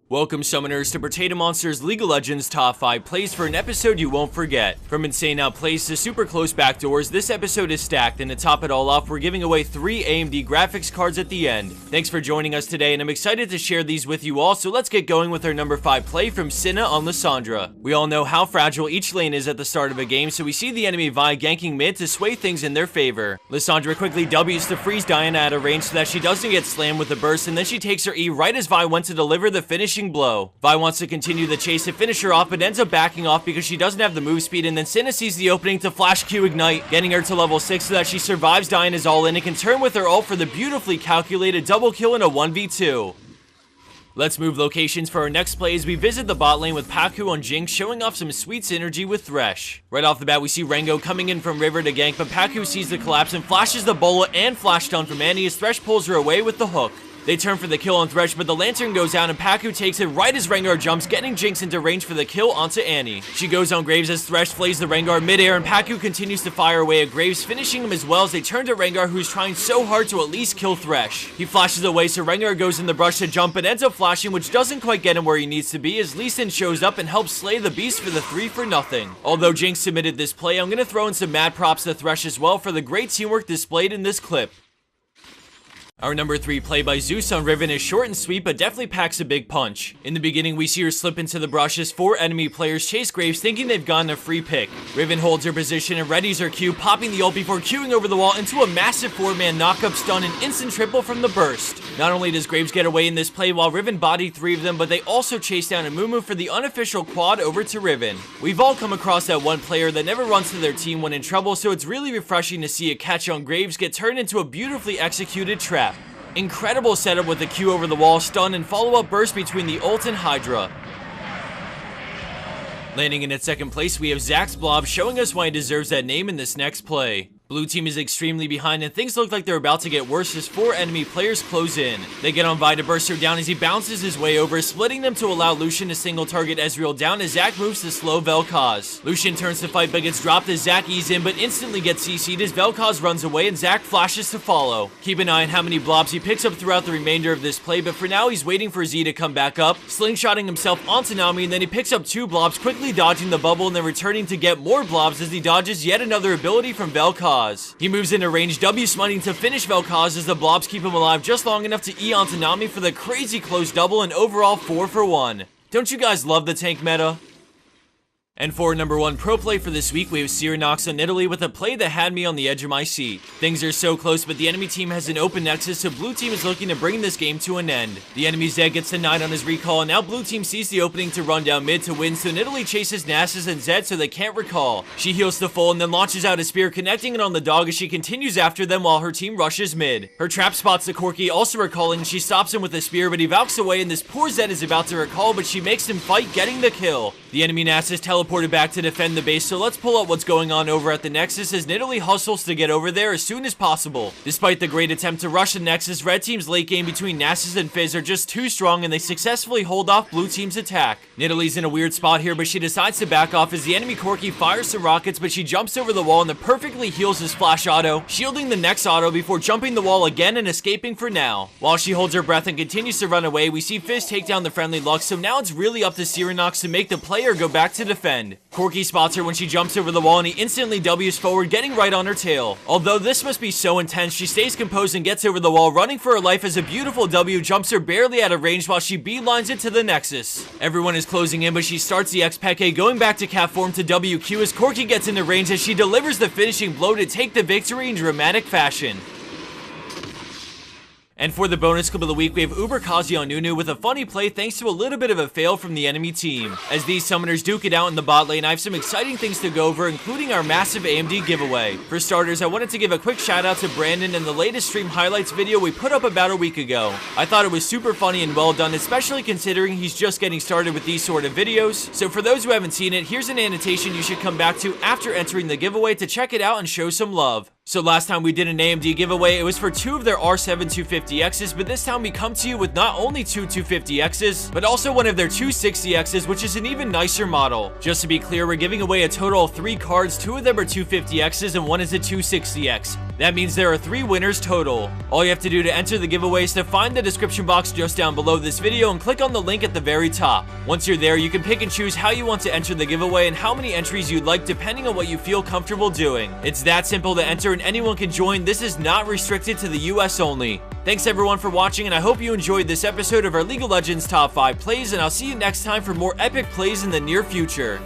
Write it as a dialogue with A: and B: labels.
A: Welcome summoners to Potato Monster's League of Legends Top 5 Plays for an episode you won't forget. From insane outplays to super close backdoors, this episode is stacked, and to top it all off, we're giving away 3 AMD graphics cards at the end. Thanks for joining us today, and I'm excited to share these with you all, so let's get going with our number 5 play from Cinna on Lissandra. We all know how fragile each lane is at the start of a game, so we see the enemy Vi ganking mid to sway things in their favor. Lissandra quickly W's to freeze Diana at a range so that she doesn't get slammed with the burst, and then she takes her E right as Vi went to deliver the finishing blow. Vi wants to continue the chase to finish her off, but ends up backing off because she doesn't have the move speed, and then Cinna sees the opening to flash Q ignite, getting her to level 6 so that she survives Diana's all in and can turn with her ult for the beautifully calculated double kill in a 1v2. Let's move locations for our next play as we visit the bot lane with Paku on Jinx, showing off some sweet synergy with Thresh. Right off the bat, we see Rengo coming in from River to gank, but Paku sees the collapse and flashes the bola and flash stun from Annie as Thresh pulls her away with the hook. They turn for the kill on Thresh, but the lantern goes out and Paku takes it right as Rengar jumps, getting Jinx into range for the kill onto Annie. She goes on Graves as Thresh flays the Rengar midair, and Paku continues to fire away at Graves, finishing him as well as they turn to Rengar, who's trying so hard to at least kill Thresh. He flashes away, so Rengar goes in the brush to jump, but ends up flashing, which doesn't quite get him where he needs to be, as Lee Sin shows up and helps slay the beast for the 3 for nothing. Although Jinx submitted this play, I'm gonna throw in some mad props to Thresh as well for the great teamwork displayed in this clip. Our number 3 play by Zeus on Riven is short and sweet, but definitely packs a big punch. In the beginning, we see her slip into the brush as 4 enemy players chase Graves, thinking they've gotten a free pick. Riven holds her position and readies her Q, popping the ult before queuing over the wall into a massive 4-man knock-up stun and instant triple from the burst. Not only does Graves get away in this play while Riven bodied 3 of them, but they also chase down Amumu for the unofficial quad over to Riven. We've all come across that one player that never runs to their team when in trouble, so it's really refreshing to see a catch on Graves get turned into a beautifully executed trap. Incredible setup with the Q over the wall, stun, and follow-up burst between the ult and Hydra. Landing in at second place, we have Zax's Blob, showing us why he deserves that name in this next play. Blue team is extremely behind, and things look like they're about to get worse as 4 enemy players close in. They get on Vi to burst her down as he bounces his way over, splitting them to allow Lucian to single target Ezreal down as Zac moves to slow Vel'Koz. Lucian turns to fight but gets dropped as Zac eases in, but instantly gets CC'd as Vel'Koz runs away and Zac flashes to follow. Keep an eye on how many blobs he picks up throughout the remainder of this play, but for now he's waiting for Z to come back up, slingshotting himself onto Nami, and then he picks up 2 blobs, quickly dodging the bubble and then returning to get more blobs as he dodges yet another ability from Vel'Koz. He moves into range, W smiting to finish Vel'Koz as the blobs keep him alive just long enough to E onto Nami for the crazy close double and overall 4 for 1. Don't you guys love the tank meta? And for number 1 pro play for this week, we have Cyrianox on Italy with a play that had me on the edge of my seat. Things are so close, but the enemy team has an open nexus, so blue team is looking to bring this game to an end. The enemy's Zed gets denied on his recall, and now blue team sees the opening to run down mid to win, so Italy chases Nasus and Zed so they can't recall. She heals to full and then launches out a spear, connecting it on the dog as she continues after them while her team rushes mid. Her trap spots the Corki, also recalling, and she stops him with a spear, but he valks away, and this poor Zed is about to recall, but she makes him fight, getting the kill. The enemy Nasus teleported back to defend the base, so let's pull up what's going on over at the Nexus as Nidalee hustles to get over there as soon as possible. Despite the great attempt to rush the Nexus, red team's late game between Nasus and Fizz are just too strong and they successfully hold off blue team's attack. Nidalee's in a weird spot here, but she decides to back off as the enemy Corki fires some rockets, but she jumps over the wall and then perfectly heals his flash auto, shielding the next auto before jumping the wall again and escaping for now. While she holds her breath and continues to run away, we see Fizz take down the friendly Lux, so now it's really up to Cyrianox to make the player go back to defend. Corki spots her when she jumps over the wall and he instantly W's forward, getting right on her tail. Although this must be so intense, she stays composed and gets over the wall, running for her life as a beautiful W jumps her barely out of range while she beelines it to the Nexus. Everyone is closing in, but she starts the X-Peke, going back to cat form to WQ as Corki gets into range as she delivers the finishing blow to take the victory in dramatic fashion. And for the bonus clip of the week, we have Uber Kazi on Nunu with a funny play thanks to a little bit of a fail from the enemy team. As these summoners duke it out in the bot lane, I have some exciting things to go over, including our massive AMD giveaway. For starters, I wanted to give a quick shout out to Brandon and the latest stream highlights video we put up about a week ago. I thought it was super funny and well done, especially considering he's just getting started with these sort of videos. So for those who haven't seen it, here's an annotation you should come back to after entering the giveaway to check it out and show some love. So last time we did an AMD giveaway, it was for 2 of their R7 250Xs, but this time we come to you with not only 2 250Xs, but also one of their 260Xs, which is an even nicer model. Just to be clear, we're giving away a total of 3 cards, 2 of them are 250Xs and 1 is a 260X. That means there are 3 winners total. All you have to do to enter the giveaway is to find the description box just down below this video and click on the link at the very top. Once you're there, you can pick and choose how you want to enter the giveaway and how many entries you'd like depending on what you feel comfortable doing. It's that simple to enter and anyone can join. This is not restricted to the US only. Thanks everyone for watching, and I hope you enjoyed this episode of our League of Legends Top 5 plays, and I'll see you next time for more epic plays in the near future.